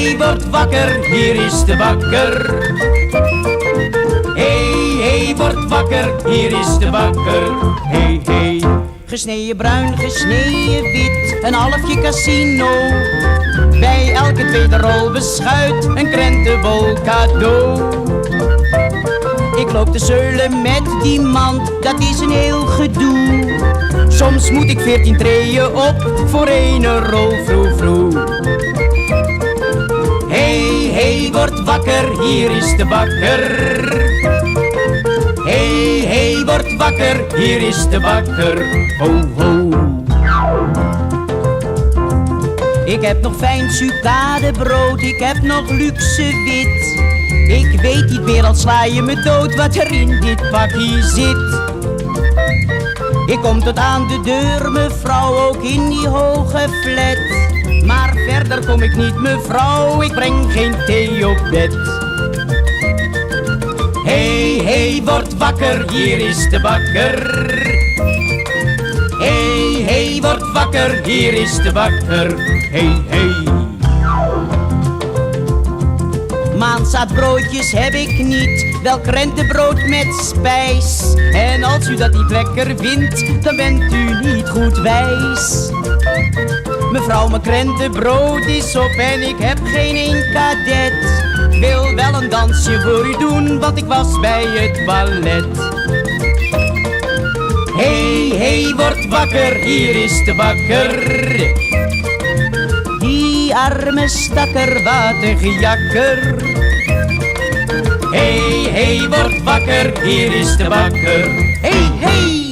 hey, word wakker, hier is de bakker. Hey, hey, word wakker, hier is de bakker. Hey, hey. Gesneden bruin, gesneden wit, een halfje casino. Bij elke tweede rol beschuit, een krentenbol cadeau. Ik loop te zeulen met die man, dat is een heel gedoe. Soms moet ik 14 treden op, voor ene rol vroeg vroeg. Hey, hey, word wakker, hier is de bakker. Hey, hey, word wakker, hier is de bakker. Ho, ho. Ik heb nog fijn sucadebrood, ik heb nog luxe wit. Ik weet niet meer, al sla je me dood, wat er in dit pakje zit. Ik kom tot aan de deur, mevrouw, ook in die hoge flat. Maar verder kom ik niet, mevrouw, ik breng geen thee op bed. Hey, hey, word wakker, hier is de bakker. Hey, hey, word wakker, hier is de bakker. Hey, hey. Maanzaadbroodjes heb ik niet, wel krentenbrood met spijs. En als u dat niet lekker vindt, dan bent u niet goed wijs. Mevrouw, mijn krentenbrood is op en ik heb geen één kadet. Wil wel een dansje voor u doen, want ik was bij het ballet. Hey, hey, word wakker, hier is de bakker. Die arme stakker, wat een gejakker. Hey, hey, word wakker, hier is de bakker. Hey, hey.